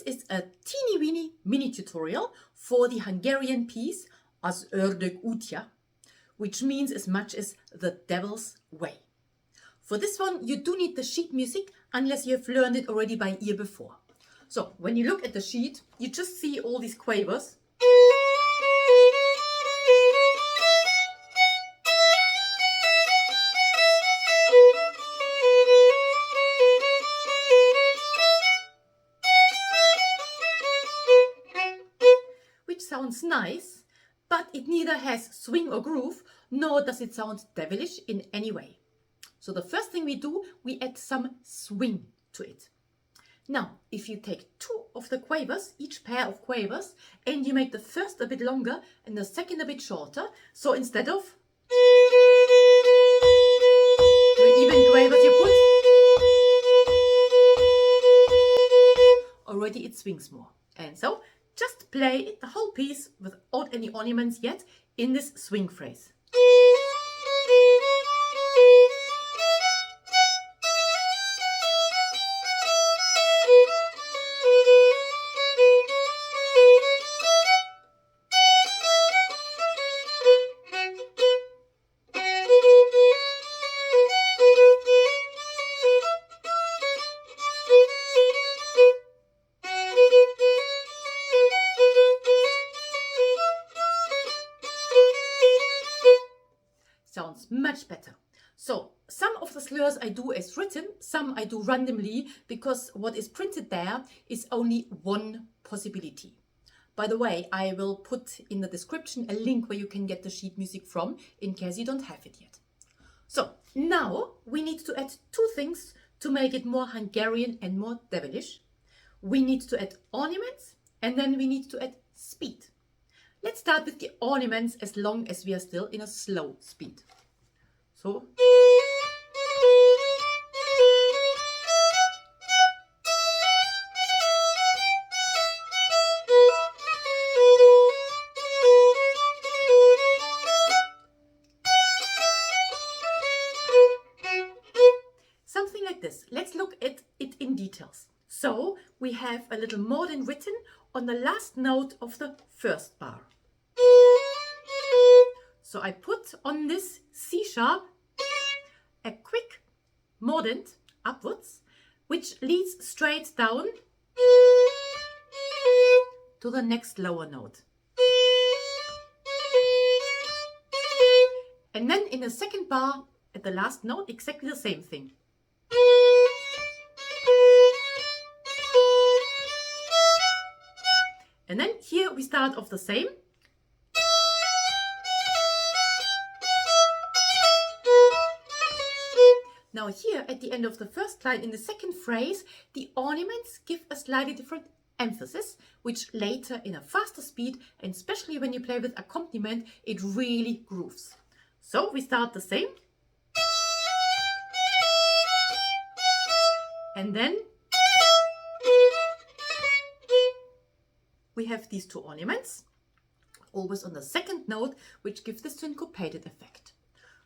is a teeny weeny mini tutorial for the Hungarian piece as Ördög Útja, which means as much as the devil's way. For this one, you do need the sheet music unless you have learned it already by ear before. So when you look at the sheet, you just see all these quavers. Which sounds nice, but it neither has swing or groove, nor does it sound devilish in any way. So the first thing we do, we add some swing to it. Now, if you take two of the quavers, each pair of quavers, and you make the first a bit longer and the second a bit shorter, so instead of the even quavers you put, already it swings more. And so just play the whole piece without any ornaments yet in this swing phrase. Sounds much better. So some of the slurs I do as written, some I do randomly, because what is printed there is only one possibility. By the way, I will put in the description a link where you can get the sheet music from in case you don't have it yet. So now we need to add two things to make it more Hungarian and more devilish. We need to add ornaments and then we need to add speed. Let's start with the ornaments as long as we are still in a slow speed. So something like this. Let's look at it in details. So we have a little more than written on the last note of the first bar. So I put on this C sharp a quick mordent upwards, which leads straight down to the next lower note. And then in the second bar at the last note, exactly the same thing. And then here we start off the same. Now here at the end of the first line in the second phrase, the ornaments give a slightly different emphasis, which later in a faster speed, and especially when you play with accompaniment, it really grooves. So we start the same. And then we have these two ornaments, always on the second note, which give this syncopated effect.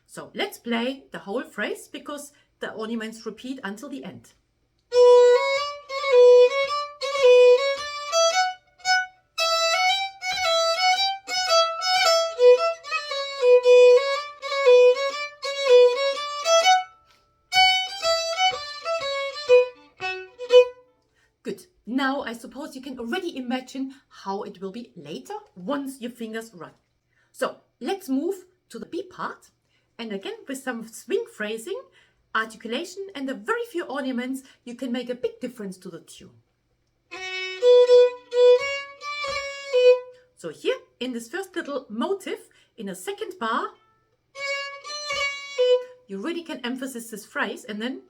So let's play the whole phrase because the ornaments repeat until the end. Good. Now I suppose you can already imagine how it will be later once your fingers run. So let's move to the B part. And again, with some swing phrasing, articulation and a very few ornaments, you can make a big difference to the tune. So here, in this first little motive, in a second bar, you really can emphasize this phrase, and then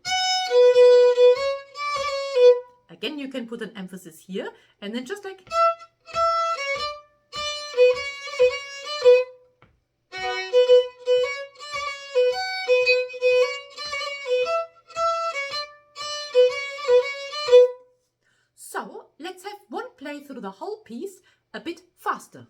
again you can put an emphasis here, and then just like so. Let's have one play through the whole piece a bit faster.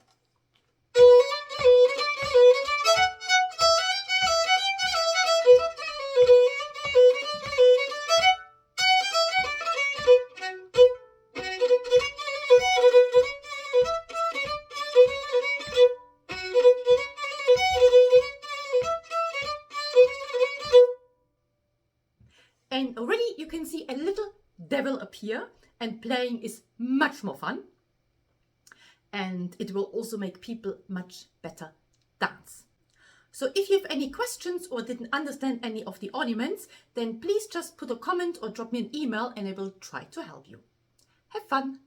can see a little devil appear, and playing is much more fun. And it will also make people much better dance. So if you have any questions or didn't understand any of the ornaments, then please just put a comment or drop me an email and I will try to help you. Have fun!